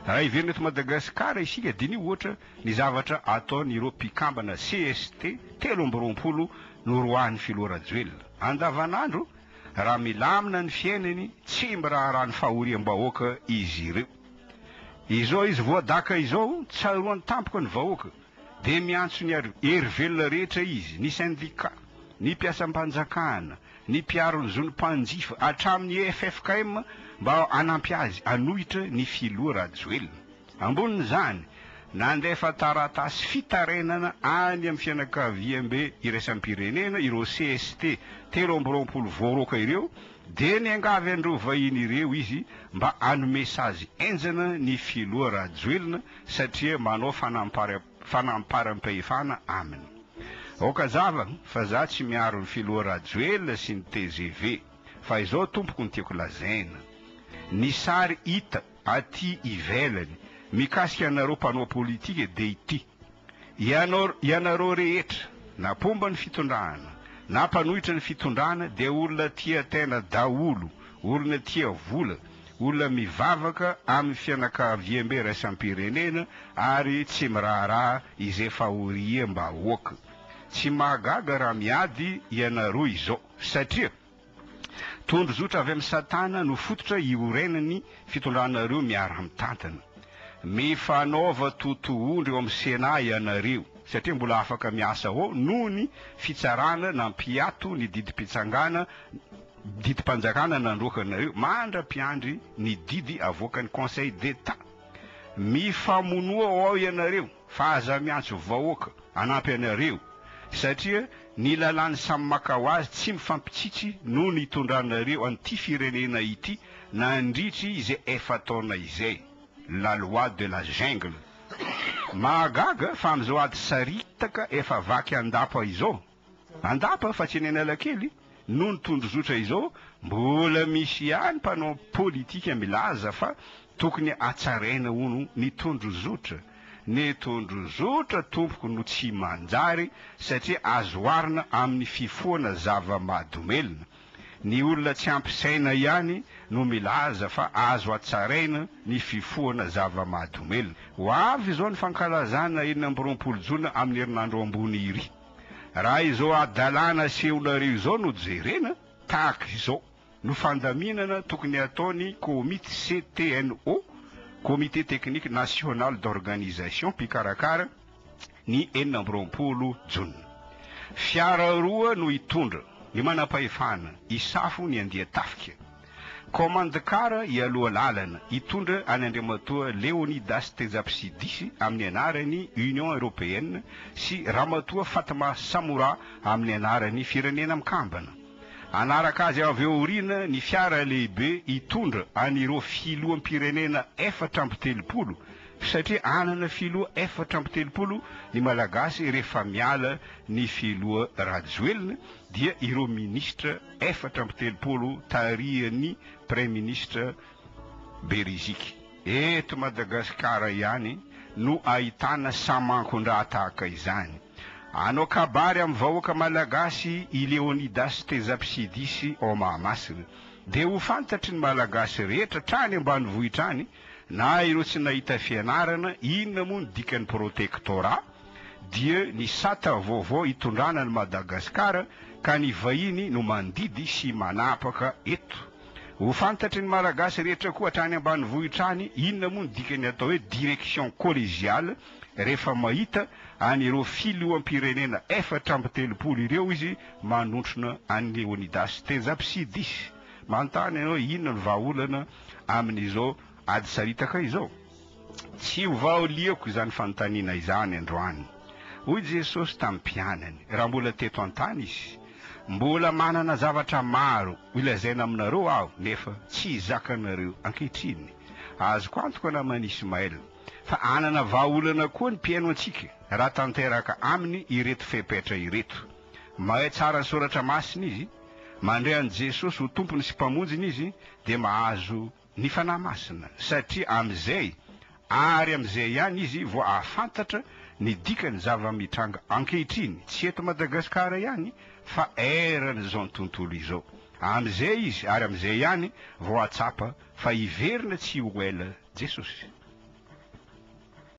raha iverina eto Madagasikara isika dia ny ohatra ny zavatra ataon'ireo mpikambana CST 3 no roahan'ny filoha-rajoelina andavanandro raha milamina ny fiainany tsy miraharaha ny fahoriam-bahoaka izy ireo. Izao izy voadaka izao tsaroan'ny tampoka ny vahoaka dia miantso ny hery velona rehetra izy, ny syndika, ny mpiasam-panjakana, ny mpiaro ny zonim-panjifa hatramin'ny FFKM mba hanampy azy hanohitra ny filoha-rajoelina. Ambonin'izany nandefa taratasy fitarenana any amin'ny fianakaviam-be iraisam-pirenena ireo CST 3 voaroka ireo dia niangavy andreo vahiny ireo izy mba hanome sazy enjana ny filoha-rajoelina satria manao fanamparam-pahefana aminy. Okazava fa za tsy miaro ny filoha-rajoelina sy ny TGV fa izao tompoko ny tiako lazaina ny sary hita aty ivelany mikasika anareo mpanao politika dia ity: ianareo rehetra na pomba ny fitondrana na mpanohitra ny fitondrana dia olona tia tena daholo, olona tia vola, olona mivavaka amin'ny fianakaviam-be raisam-pirenena ary tsy miraharaha izay fahoriam-bahoaka. Tsy mahagaga raha miady ianareo izao satria tondro zotra avy amin'ny satana no fototra iorenany fitondranareo miara-mitantana. Mifanaova totohondry eo amin'ny Sena ianareo satria mbola afaka miasa ao noho ny fitsarana na mpiato ny didim-pitsangana didim-panjakana nandroakanareo mandra-piandry ny didy avoakan'ny Conseil d'État. Mifamonoa ao ianareo fa aza miantso vahoaka hanampy anareo satria ny lalàny samy maka ho azy tsy mifampitsitsy noho ny hitondranareo an'ity firenena ity nandritry izay efa taona izay, la loi de la jungle. Mahagaga fa amin'izao ady saritaka efa vaky andapa izao, andapa fa tsy nenala kely noho ny tondrozotra izao mbola misy ihany mpanao politika milaza fa tokony hatsaraina hono ny tondrozotra. Ny tondrozotra tompoko no tsy manjary satria azo oharina amin'ny fifoana zava-mahadomelina. Ny olona tsy ampisaina ihany no milaza fa azo hatsaraina ny fifoana zava-mahadomelina. Ho avy izao ny fankalazana 20 jona amin'ny herinandro ambony iry. Raha izao adalàna sehonareo izao no jerena tahaka izao no fandaminana tokony ataony komity CTNO, Comité technique national d'organisation mpikarakara ny 20 jona. Fiara roa no hitondra ny manam-pahefana isafo ny andeha tafika. Komandikara ialoha lalana hitondra any Andriamatoa Leonidas Tezapsidisy amin'ny anarany Union Européenne sy Ramatoa Fatma Samoura amin'ny anarany firenena mikambana. Anaraka azy avy eo aoriana ny fiara lehibe hitondra anireo filoham-pirenena 430 satria anana filoha 430 ny malagasy rehefa miala ny filoha rajoelina dia ireo ministra 430 tarihan'ny premier ministre Beriziki. Eto Madagasikara ihany no ahitana samankon-draha tahaka izany. Anao kabary amin'ny vahoaka malagasy i Leonidas Tezapsidisy ao Mahamasina dia ho fantatry ny malagasy rehetra trany ambanivohitra any na ireo tsy nahita fianarana inona moa ny dikan'ny protectorat dia ny sata vaovao hitondrana ny Madagasikara ka ny vahiny no mandidy sy manapaka eto. Ho fantatry ny malagasy rehetra koa hatrany ambanivohitra any inona moa ny dikany atao hoe direction collégiale rehefa mahita anireo filoham-pirenena 430 ireo izy manontrona any Leonidas Tezapsidisy. Manontany ianao inona ny vahaolana amin'izao ady saritaka izao. Tsy ho vaoliako izany fanontaniana izany androany. Hoy Jesosy tamin'ny mpianany, raha mbola teto an-tany izy mbola manana zavatra maro ilazaina aminareo aho nefa tsy zakanareo ankehitriny. Azoko antoka namany Ismaël fa anana vahaolana koa ny mpiaino antsika raha tanteraka aminy ireto fepetra ireto. Mahay tsara ny soratra masina izy, mandray an' Jesosy ho tompony sy mpamonjiny izy dia mahazo ny fanahy masina satria amin'izay ary amin'izay ihany izy vao ahafantatra ny dikany zava-mitranga ankehitriny tsy eto Madagasikara ihany fa eran'izao ny tontolo izao. Amin'izay izy ary amin'izay ihany vao atsapa fa hiverina tsy ho ela Jesosy.